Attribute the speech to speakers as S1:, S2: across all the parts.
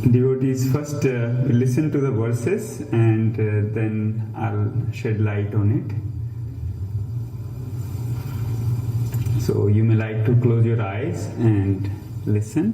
S1: Devotees, first listen to the verses and then I'll shed light on it. So you may like to close your eyes and listen.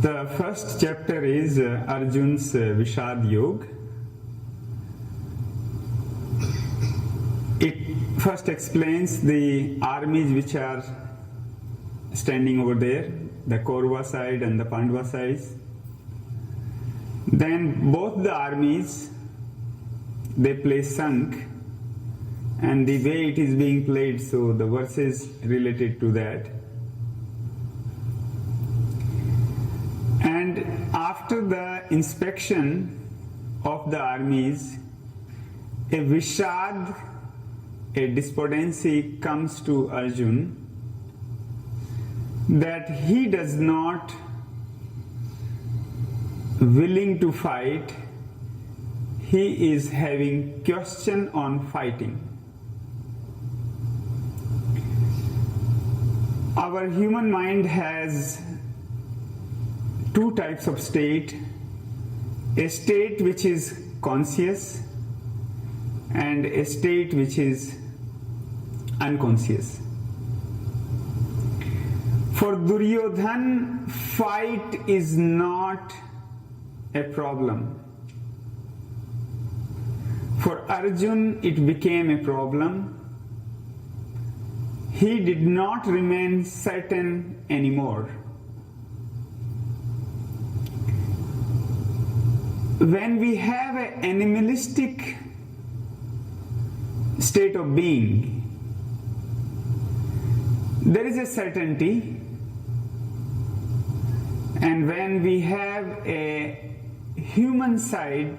S1: The first chapter is Arjun's Vishada Yoga. It first explains the armies which are standing over there, the Kaurava side and the Pandava sides. Then both the armies, they play Sank, and the way it is being played, so the verses related to that. And after the inspection of the armies, a Vishad a despondency comes to Arjuna that he does not willing to fight, he is having question on fighting. Our human mind has two types of state: a state which is conscious and a state which is unconscious. For Duryodhan, fight is not a problem. For Arjuna, it became a problem. He did not remain certain anymore. When we have an animalistic state of being, there is a certainty, and when we have a human side,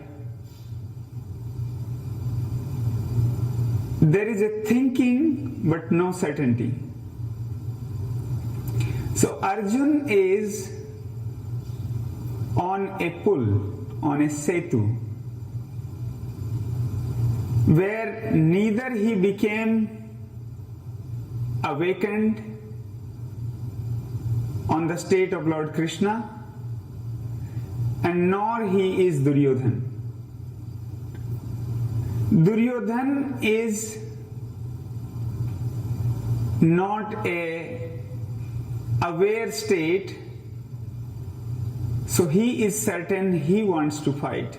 S1: there is a thinking but no certainty. So Arjuna is on a pull, on a setu, where neither he became awakened on the state of Lord Krishna and nor he is Duryodhan. Duryodhan is not a aware state, so he is certain he wants to fight.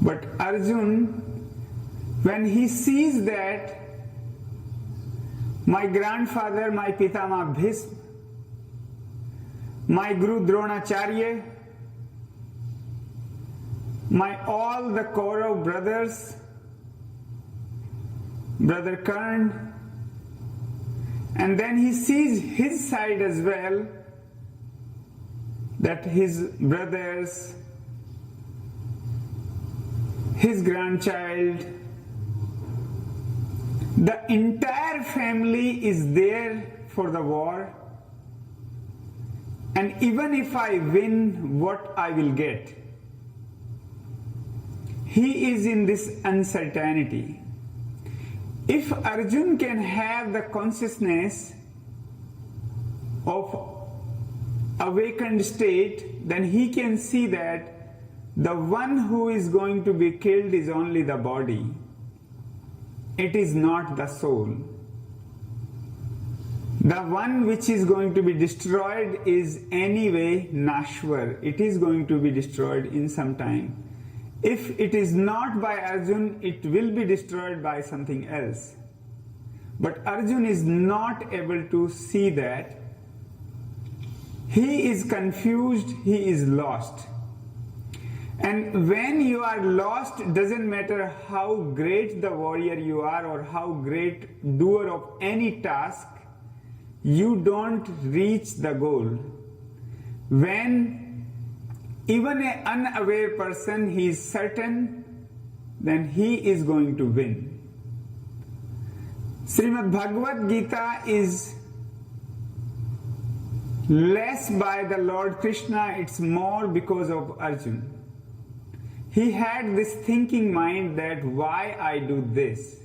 S1: But Arjuna, when he sees that my grandfather, my Pitama Bhisma, my Guru Dronacharya, my all the Kaurav brothers, Brother Karn, and then he sees his side as well, that his brothers, his grandchild, the entire family is there for the war, and even if I win, what I will get? He is in this uncertainty. If Arjuna can have the consciousness of awakened state, then he can see that the one who is going to be killed is only the body. It is not the soul. The one which is going to be destroyed is anyway Nashwar. It is going to be destroyed in some time. If it is not by Arjuna, it will be destroyed by something else. But Arjuna is not able to see that. He is confused, he is lost. And when you are lost, it doesn't matter how great the warrior you are or how great doer of any task, you don't reach the goal. When even an unaware person, he is certain, then he is going to win. Srimad Bhagavad Gita is less by the Lord Krishna, it's more because of Arjuna. He had this thinking mind that why I do this.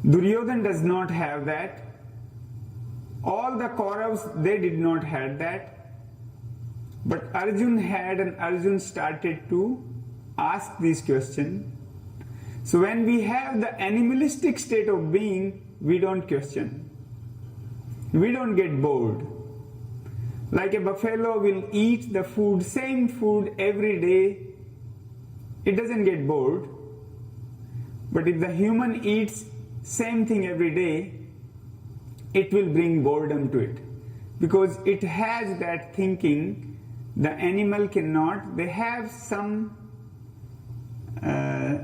S1: Duryodhan does not have that. All the Kauravas, they did not have that. But Arjuna had, and Arjuna started to ask these questions. So when we have the animalistic state of being, we don't question. We don't get bored. Like a buffalo will eat the food, same food every day, it doesn't get bored. But if the human eats same thing every day, it will bring boredom to it. Because it has that thinking. The animal cannot. They have some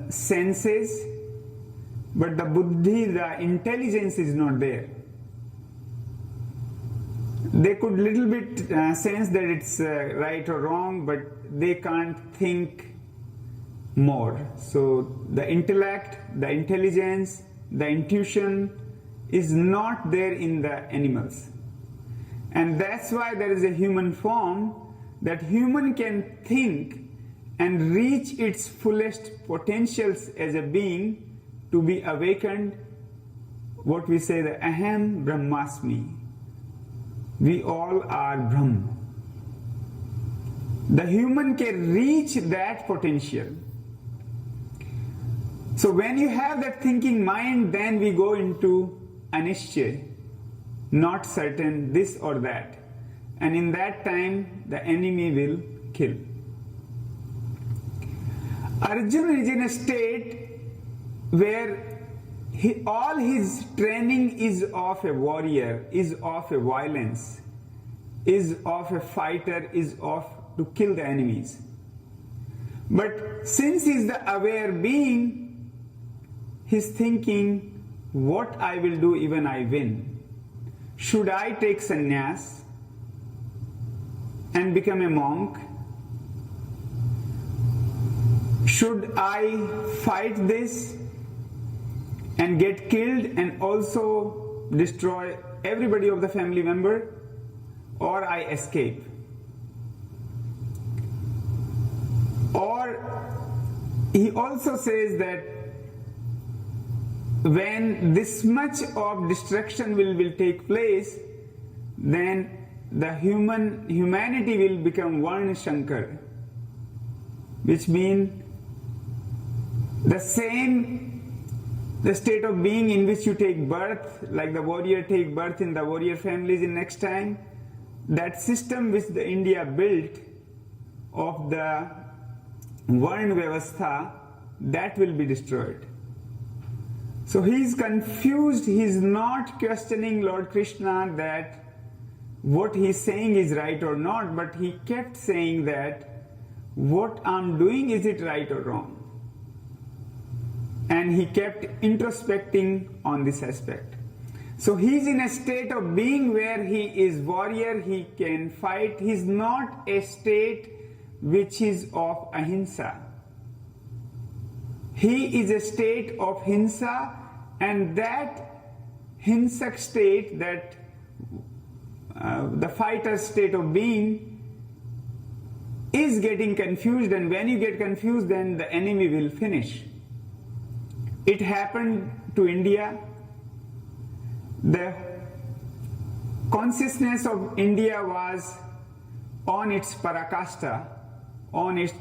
S1: senses, but the buddhi, the intelligence is not there. They could little bit sense that it's right or wrong, but they can't think more. So the intellect, the intelligence, the intuition is not there in the animals. And that's why there is a human form, that human can think and reach its fullest potentials as a being to be awakened, what we say, the Aham Brahmasmi. We all are Brahm. The human can reach that potential. So when you have that thinking mind, then we go into anishchay, not certain, this or that. And in that time, the enemy will kill. Arjuna is in a state where all his training is of a warrior, is of a violence, is of a fighter, is of to kill the enemies. But since he is the aware being, he's thinking, what I will do even I win? Should I take sannyas and become a monk? Should I fight this and get killed and also destroy everybody of the family member, or I escape? Or he also says that when this much of destruction will take place, then the humanity will become Varna Shankar, which means the state of being in which you take birth, like the warrior take birth in the warrior families in next time, that system which the India built of the Varna Vyavastha, that will be destroyed. So he is confused, he is not questioning Lord Krishna that what he is saying is right or not, but he kept saying that what I'm doing, is it right or wrong? And he kept introspecting on this aspect. So he is in a state of being where he is warrior, he can fight. He is not a state which is of ahimsa. He is a state of hinsa, and that hinsak state, that the fighter state of being, is getting confused, and when you get confused, then the enemy will finish. It happened to India. The consciousness of India was on its parakasta, on its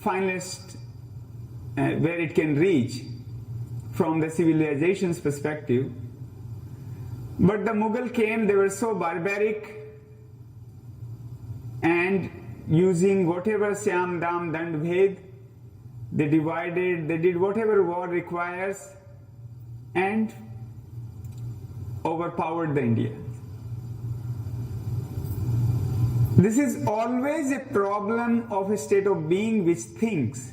S1: finest, where it can reach from the civilization's perspective. But the Mughal came, they were so barbaric, and using whatever Syam Dam Dand Bhed, they divided, they did whatever war requires, and overpowered the Indians. This is always a problem of a state of being which thinks.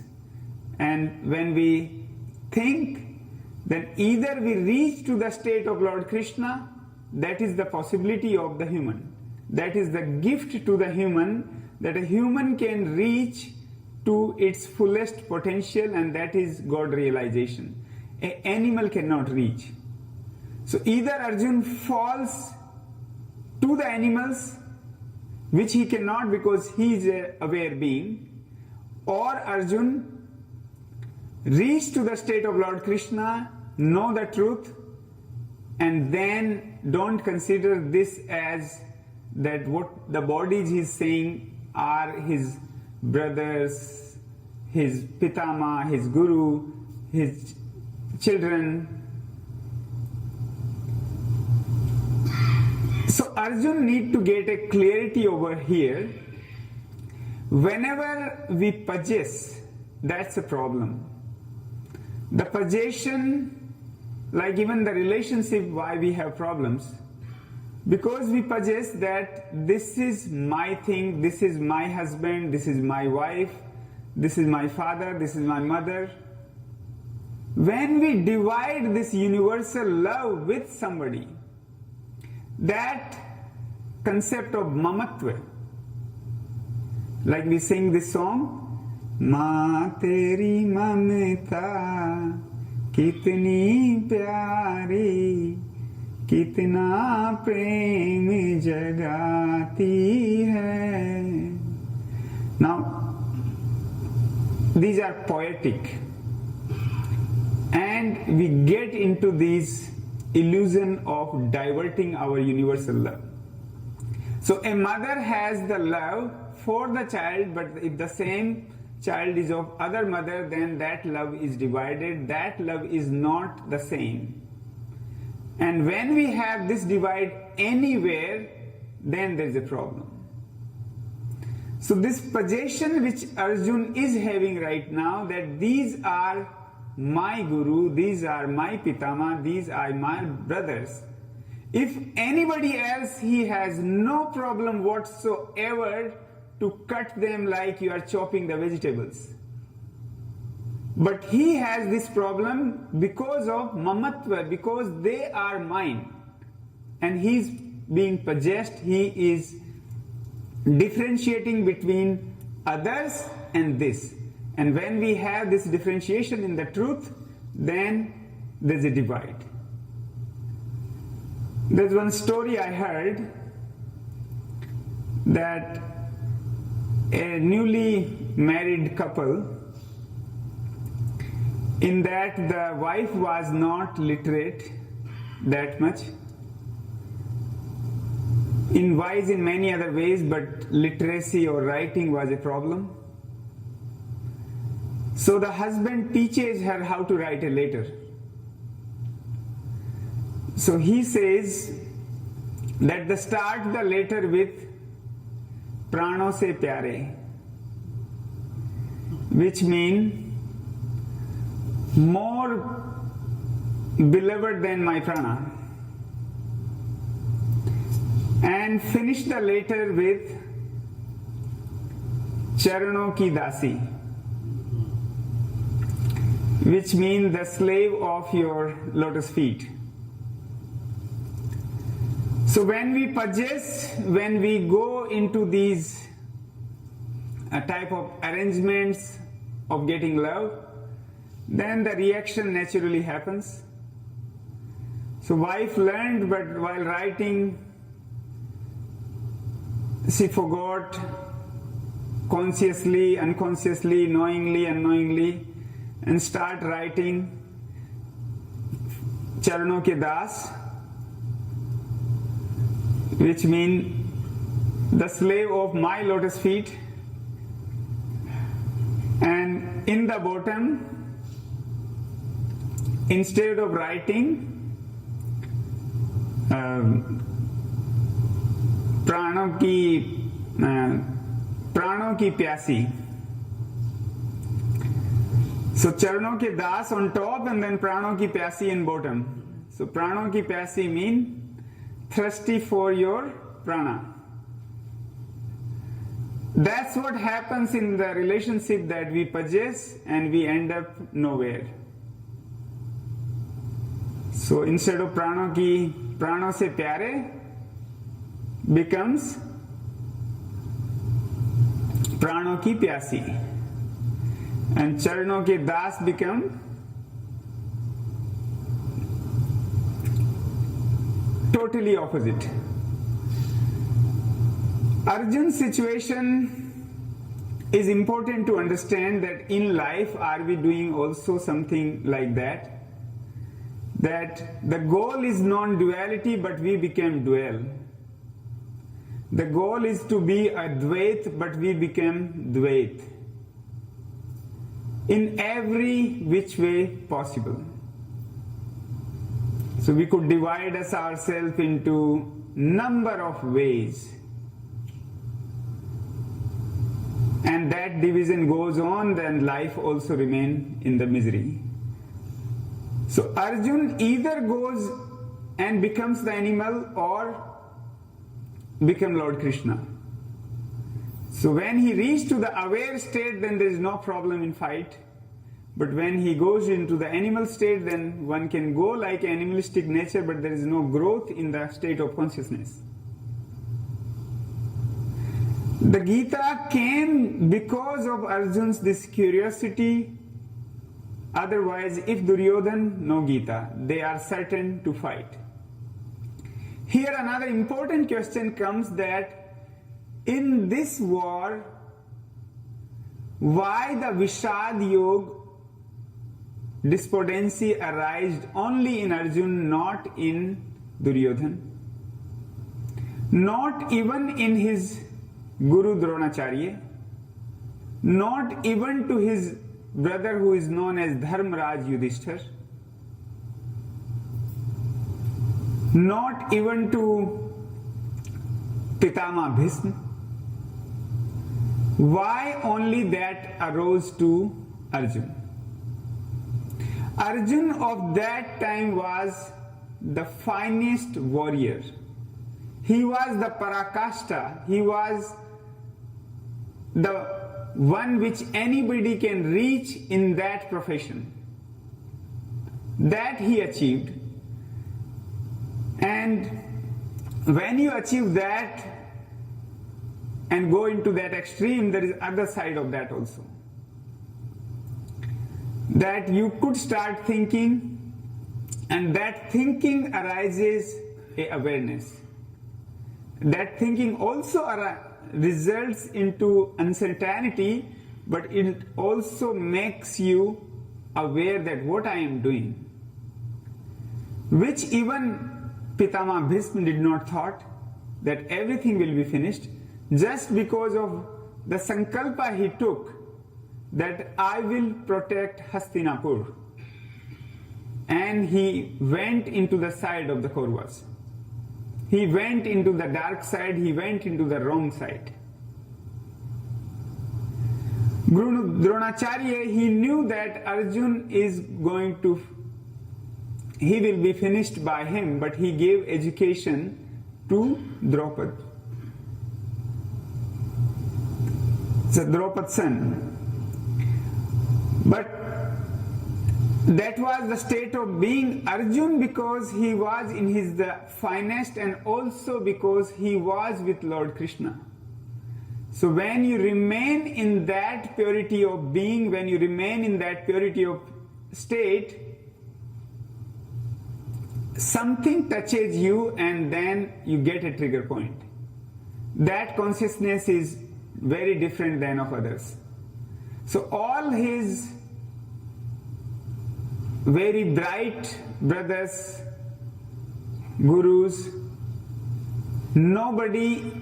S1: And when we think, then either we reach to the state of Lord Krishna, that is the possibility of the human. That is the gift to the human, that a human can reach to its fullest potential, and that is God realization. An animal cannot reach. So either Arjuna falls to the animals, which he cannot because he is an aware being, or Arjuna reach to the state of Lord Krishna, know the truth, and then don't consider this as that what the bodies he is saying are his brothers, his pitama, his guru, his children. So Arjuna need to get a clarity over here. Whenever we possess, that's a problem. The possession, like even the relationship, why we have problems? Because we possess that this is my thing, this is my husband, this is my wife, this is my father, this is my mother. When we divide this universal love with somebody, that concept of mamatva, like we sing this song, माँ तेरी ममता कितनी प्यारी, कितना प्रेम जगाती है. Now, these are poetic, and we get into this illusion of diverting our universal love. So a mother has the love for the child, but if the same child is of other mother, then that love is divided. That love is not the same. And when we have this divide anywhere, then there is a problem. So this possession which Arjuna is having right now, that these are my guru, these are my pitama, these are my brothers. If anybody else, he has no problem whatsoever to cut them like you are chopping the vegetables. But he has this problem because of mamatva, because they are mine. And he is being possessed, he is differentiating between others and this. And when we have this differentiation in the truth, then there's a divide. There's one story I heard that a newly married couple, in that the wife was not literate that much, wise in many other ways, but literacy or writing was a problem. So the husband teaches her how to write a letter. So he says that they start the letter with prano se pyare, which means more beloved than my prana, and finish the letter with charano ki dasi, which means the slave of your lotus feet. So when we possess, when we go into these type of arrangements of getting love, then the reaction naturally happens. So wife learned, but while writing, she forgot consciously, unconsciously, knowingly, unknowingly, and start writing Charano ke das, which means the slave of my lotus feet, and in the bottom, instead of writing प्राणों की प्यासी, so चरणों के दास on top and then प्राणों की प्यासी in bottom. So प्राणों की प्यासी mean thirsty for your prana. That's what happens in the relationship, that we possess and we end up nowhere. So instead of प्राणों से प्यारे becomes प्राणों की प्यासी, and चरणों के दास become totally opposite. Arjuna's situation is important to understand, that in life are we doing also something like that? That the goal is non-duality, but we became dual. The goal is to be a Dvait, but we became Dvait. In every which way possible. So we could divide us ourselves into number of ways. And that division goes on, then life also remains in the misery. So Arjuna either goes and becomes the animal or become Lord Krishna. So when he reaches to the aware state, then there is no problem in fight. But when he goes into the animal state, then one can go like animalistic nature, but there is no growth in the state of consciousness. The Gita came because of Arjun's this curiosity. Otherwise, if Duryodhan, no Gita. They are certain to fight. Here another important question comes that in this war, why the Vishad Yoga despondency arised only in Arjun, not in Duryodhan? Not even in his Guru Dronacharya, not even to his brother who is known as Dharmaraj Yudhishthir, not even to Pitama Bhisma. Why only that arose to Arjun? Arjun of that time was the finest warrior. He was the Parakashta. He was the one which anybody can reach in that profession. That he achieved. And when you achieve that and go into that extreme, there is other side of that also. That you could start thinking, and that thinking arises a awareness. That thinking also results into uncertainty, but it also makes you aware that what I am doing, which even Pitama Bhisma did not thought that everything will be finished, just because of the sankalpa he took that I will protect Hastinapur, and he went into the side of the Kauravas. He went into the dark side, he went into the wrong side. Guru Dronacharya, he knew that Arjun is going to, he will be finished by him, but he gave education to Draupad. So Draupad's son. But that was the state of being Arjun, because he was in his the finest, and also because he was with Lord Krishna. So when you remain in that purity of being, when you remain in that purity of state, something touches you and then you get a trigger point. That consciousness is very different than of others. So all his very bright brothers, gurus, nobody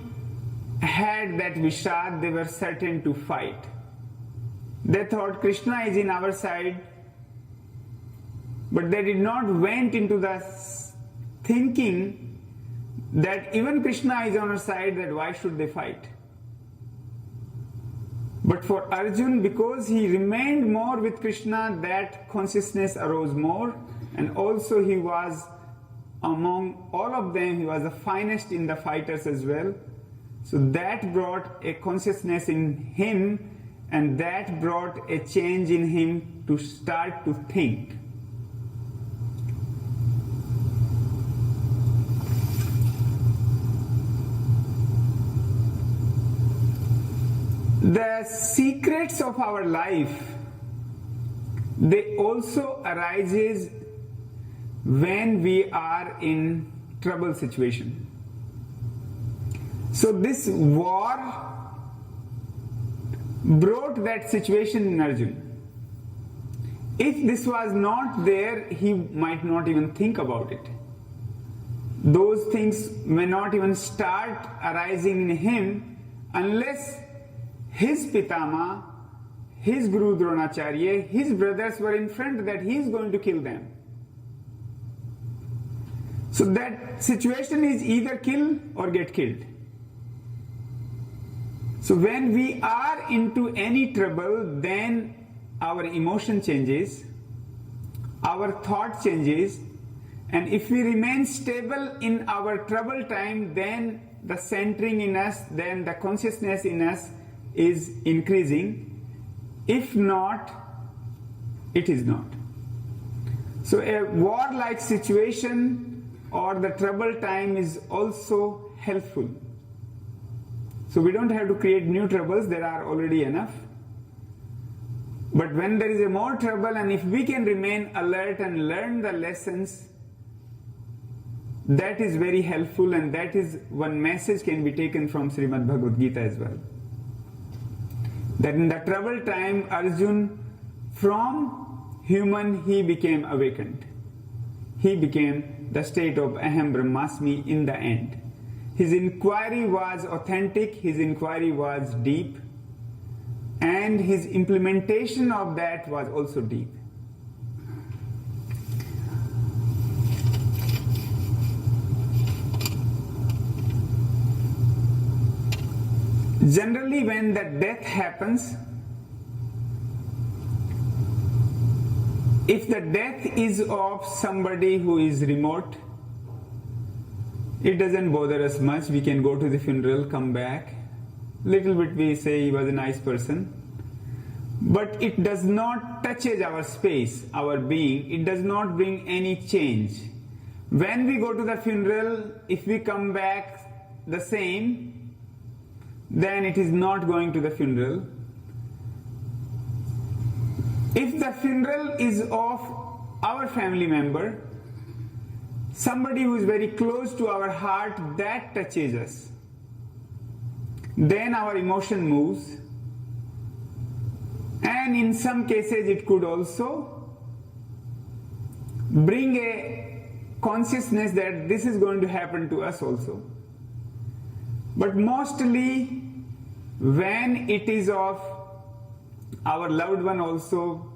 S1: had that Vishad. They were certain to fight. They thought Krishna is in our side, but they did not went into the thinking that even Krishna is on our side, that why should they fight? But for Arjun, because he remained more with Krishna, that consciousness arose more, and also he was among all of them, he was the finest in the fighters as well. So that brought a consciousness in him, and that brought a change in him to start to think. The secrets of our life, they also arises when we are in trouble situation. So this war brought that situation in Arjun. If this was not there, he might not even think about it. Those things may not even start arising in him unless his Pitama, his Guru Dronacharya, his brothers were in front that he is going to kill them. So that situation is either kill or get killed. So when we are into any trouble, then our emotion changes, our thought changes, and if we remain stable in our trouble time, then the centering in us, then the consciousness in us is increasing. If not, it is not. So a war-like situation or the trouble time is also helpful. So we don't have to create new troubles, there are already enough. But when there is a more trouble, and if we can remain alert and learn the lessons, that is very helpful, and that is one message can be taken from Srimad Bhagavad Gita as well. That in the troubled time, Arjun, from human, he became awakened. He became the state of Aham Brahmasmi in the end. His inquiry was authentic, his inquiry was deep, and his implementation of that was also deep. Generally, when the death happens, if the death is of somebody who is remote, it doesn't bother us much. We can go to the funeral, come back. Little bit we say he was a nice person. But it does not touches our space, our being. It does not bring any change. When we go to the funeral, if we come back the same, then it is not going to the funeral. If the funeral is of our family member, somebody who is very close to our heart, that touches us, then our emotion moves, and in some cases it could also bring a consciousness that this is going to happen to us also. But mostly when it is of our loved one also,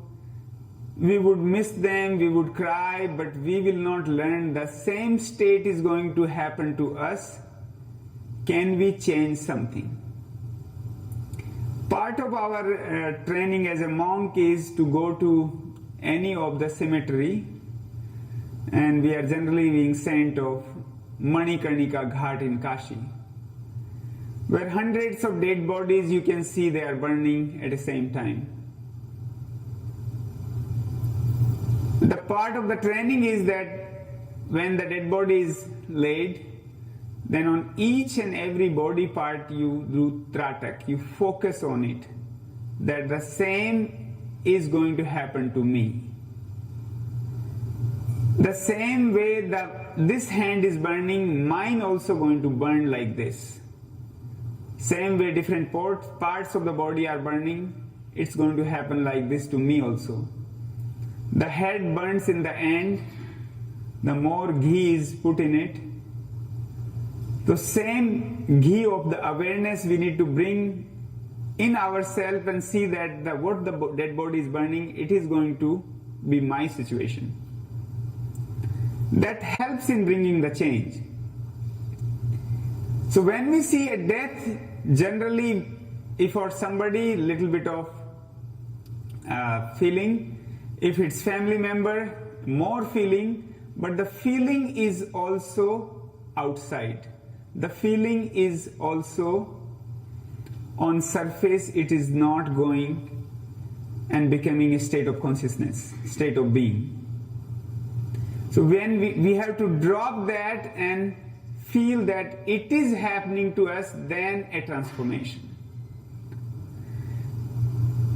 S1: we would miss them, we would cry, but we will not learn the same state is going to happen to us. Can we change something? Part of our training as a monk is to go to any of the cemetery, and we are generally being sent of Manikarnika Ghat in Kashi, where hundreds of dead bodies you can see they are burning at the same time. The part of the training is that when the dead body is laid, then on each and every body part you do tratak, you focus on it, that the same is going to happen to me. The same way this hand is burning, mine also going to burn like this. Same way different parts of the body are burning, it's going to happen like this to me also. The head burns in the end, the more ghee is put in it. The same ghee of the awareness we need to bring in ourselves and see that what the dead body is burning, it is going to be my situation. That helps in bringing the change. So when we see a death, generally if for somebody little bit of feeling, if it's family member, more feeling, but the feeling is also outside. The feeling is also on surface, it is not going and becoming a state of consciousness, state of being. So when we have to drop that and feel that it is happening to us, then a transformation.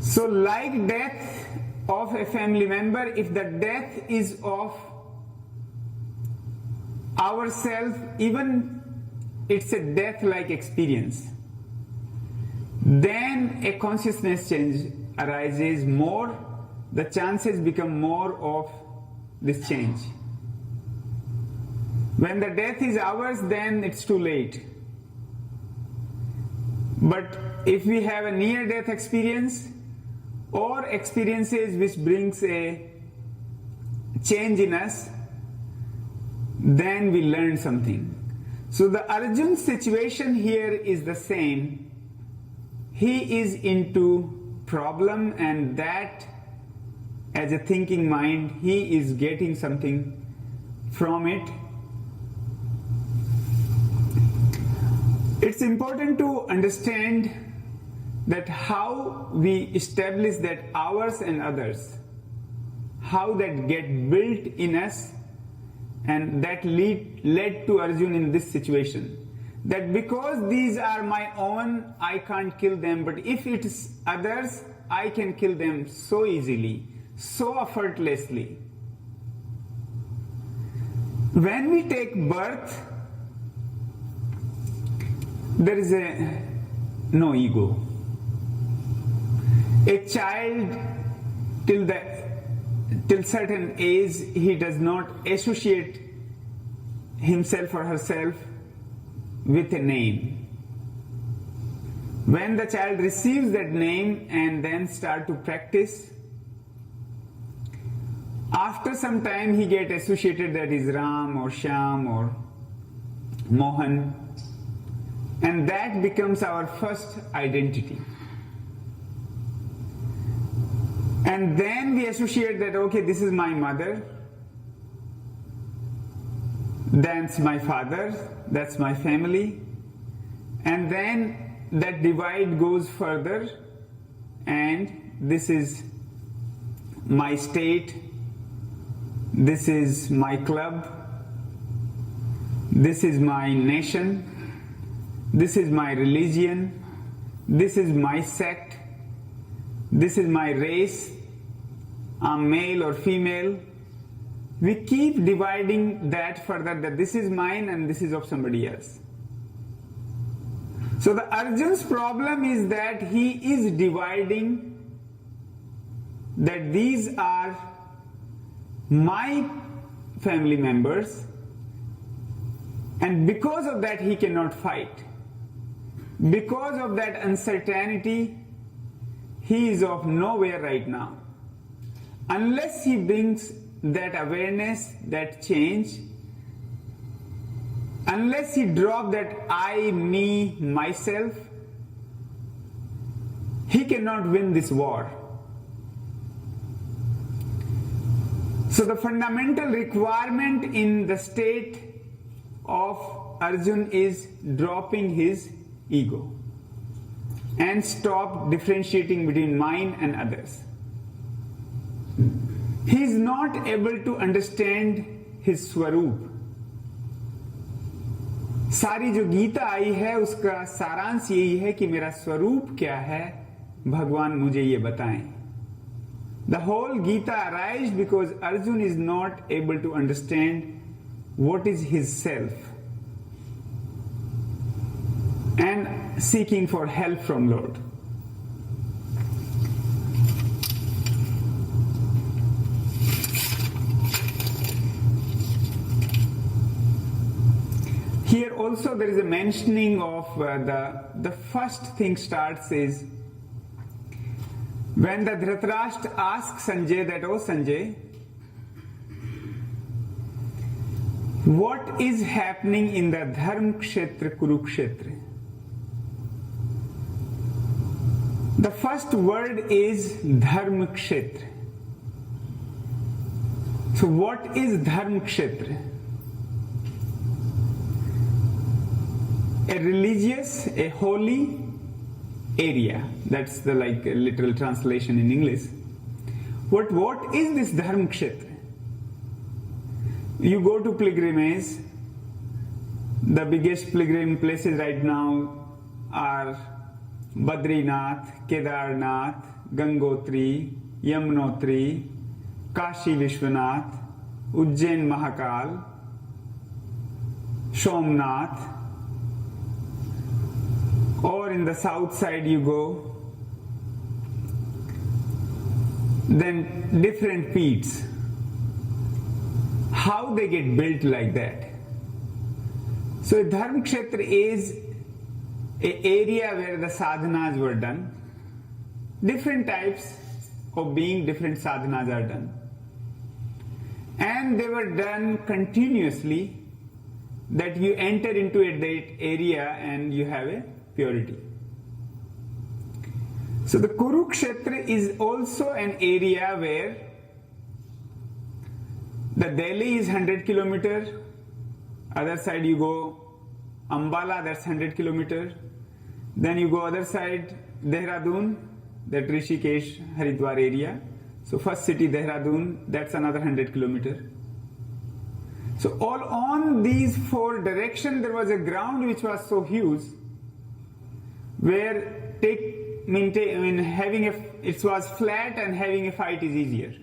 S1: So like death of a family member, if the death is of ourselves, even it's a death-like experience, then a consciousness change arises more, the chances become more of this change. When the death is ours, then it's too late. But if we have a near-death experience or experiences which brings a change in us, then we learn something. So the Arjun's situation here is the same. He is into problem, and that as a thinking mind, he is getting something from it. It's important to understand that how we establish that ours and others, how that get built in us, and that led to Arjuna in this situation. that because these are my own, I can't kill them, but if it's others, I can kill them so easily, so effortlessly. When we take birth, there is no ego. A child, till certain age, he does not associate himself or herself with a name. When the child receives that name and then start to practice, after some time he get associated that is Ram or Shyam or Mohan, and that becomes our first identity. And then we associate that, okay, this is my mother, that's my father, that's my family, and then that divide goes further, and this is my state, this is my club, this is my nation, this is my religion, this is my sect, this is my race, I'm male or female. We keep dividing that further, that this is mine and this is of somebody else. So the Arjun's problem is that he is dividing that these are my family members, and because of that he cannot fight. Because of that uncertainty, he is of nowhere right now. Unless he brings that awareness, that change, unless he drops that I, me, myself, he cannot win this war. So the fundamental requirement in the state of Arjun is dropping his ego and stop differentiating between mine and others. He is not able to understand his स्वरूप. सारी जो गीता आई है उसका सारांश यही है कि मेरा स्वरूप क्या है, भगवान मुझे ये बताएं. The whole Gita arises because Arjuna is not able to understand what is his self and seeking for help from Lord. Here also there is a mentioning of the first thing starts is when the Dhritarashtra asks Sanjay that, oh Sanjay, what is happening in the Dharmkshetra Kurukshetra? The first word is Dharmkshetra. So what is Dharmkshetra? A religious, a holy area. That's the literal translation in English. What is this Dharmkshetra? You go to pilgrimage. The biggest pilgrim places right now are Badrinath, Kedarnath, Gangotri, Yamunotri, Kashi Vishwanath, Ujjain Mahakal, Somnath. Or in the south side you go, then different peaks. How they get built like that? So Dharmkshetra is an area where the sadhanas were done. Different types of being, different sadhanas are done. And they were done continuously, that you enter into that area and you have a purity. So the Kurukshetra is also an area where the Delhi is 100 kilometers, other side you go Ambala, that's 100 kilometers, then you go other side Dehradun, that Rishikesh, Haridwar area. So first city Dehradun, that's another 100 kilometers. So all on these four directions there was a ground which was so huge, where it was flat and having a fight is easier.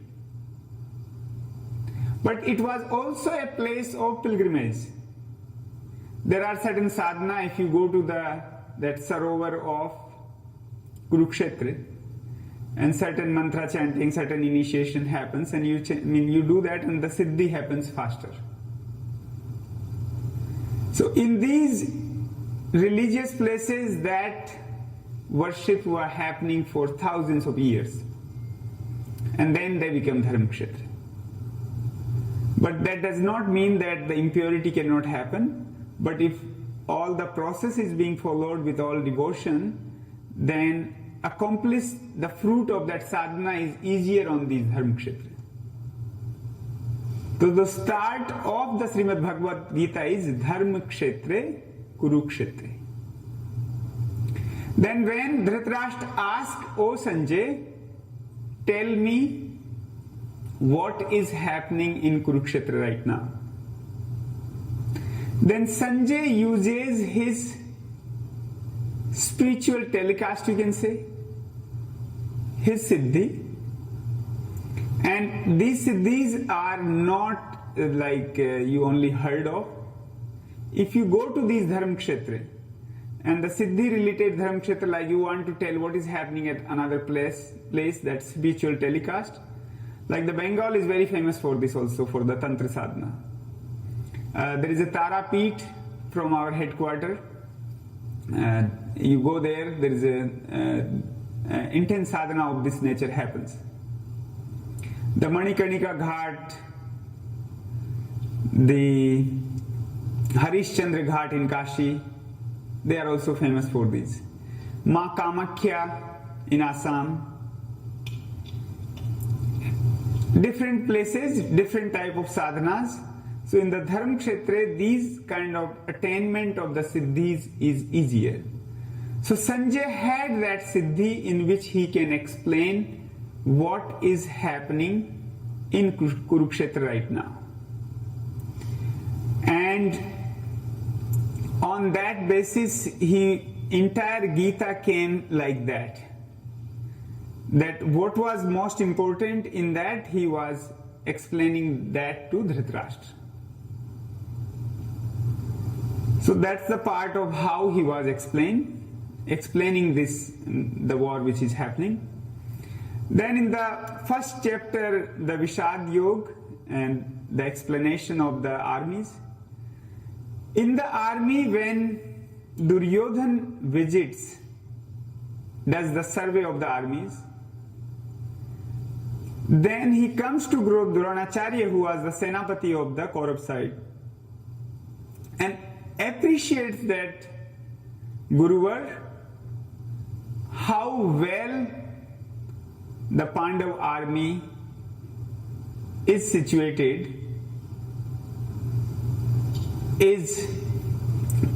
S1: But it was also a place of pilgrimage. There are certain sadhana, if you go to that sarovar of Kurukshetra, and certain mantra chanting, certain initiation happens, and you do that and the siddhi happens faster. So in these religious places, that worship were happening for thousands of years, and then they become dharmakshetra. But that does not mean that the impurity cannot happen. But if all the process is being followed with all devotion, then accomplish the fruit of that sadhana is easier on these dharmakshetra. So the start of the Srimad Bhagavad Gita is dharmakshetre Kurukshetra. Then when Dhritarashtra asked, "O Sanjay, tell me what is happening in Kurukshetra right now?" Then Sanjay uses his spiritual telecast, you can say, his siddhi. And these siddhis are not like you only heard of. If you go to these dharmakshetra, and the siddhi related dharmakshetra, like you want to tell what is happening at another place, that spiritual telecast. Like the Bengal is very famous for this also, for the Tantra sadhana. There is a Tara Peeth from our headquarters. You go there, there is a intense sadhana of this nature happens. The Manikarnika Ghat, the Harishchandra Ghat in Kashi, they are also famous for these. Ma Kamakhya in Assam. Different places, different type of sadhanas. So in the dharmakshetra, these kind of attainment of the siddhis is easier. So Sanjay had that siddhi in which he can explain what is happening in Kurukshetra right now. And on that basis, entire Gita came like that. That what was most important in that, he was explaining that to Dhritarashtra. So that's the part of how he was explaining this, the war which is happening. Then in the first chapter, the Vishada Yoga and the explanation of the armies. In the army, when Duryodhan visits, does the survey of the armies, then he comes to Guru Dronacharya, who was the Senapati of the Kaurav side, and appreciates that Guruvar, how well the Pandav army is situated, is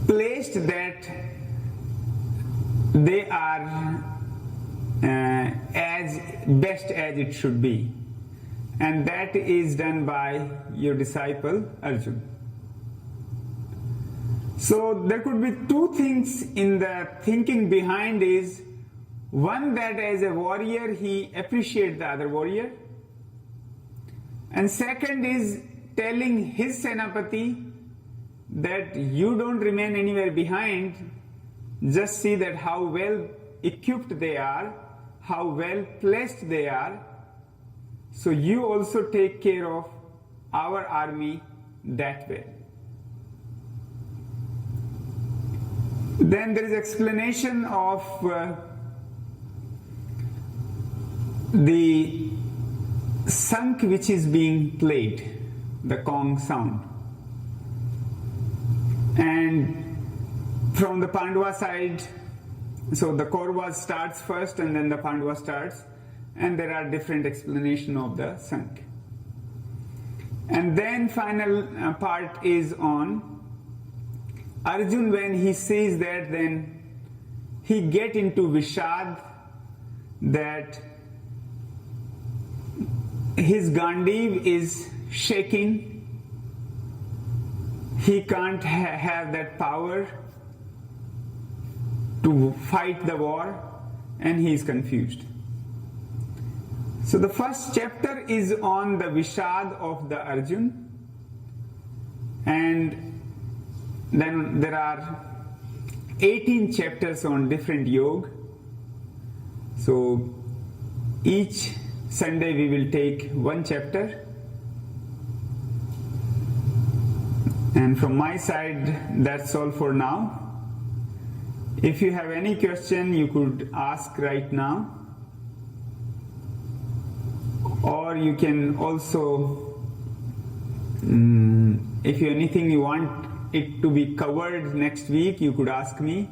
S1: placed that they are as best as it should be, and that is done by your disciple Arjuna. So there could be two things in the thinking behind is, one, that as a warrior he appreciates the other warrior, and second is telling his Senapati that you don't remain anywhere behind, just see that how well equipped they are, how well placed they are, so you also take care of our army that way. Then there is explanation of the sank which is being played, the gong sound. And from the Pandava side, so the Kaurava starts first and then the Pandava starts, and there are different explanations of the sank. And then final part is on Arjun. When he sees that, then he get into Vishad, that his Gandiv is shaking, he can't have that power to fight the war, and he is confused. So the first chapter is on the Vishad of the Arjun, and then there are 18 chapters on different yoga. So each Sunday we will take one chapter. And from my side, that's all for now. If you have any question, you could ask right now. Or you can also, if you anything you want it to be covered next week, you could ask me.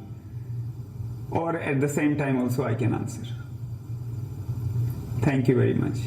S1: Or at the same time also I can answer. Thank you very much.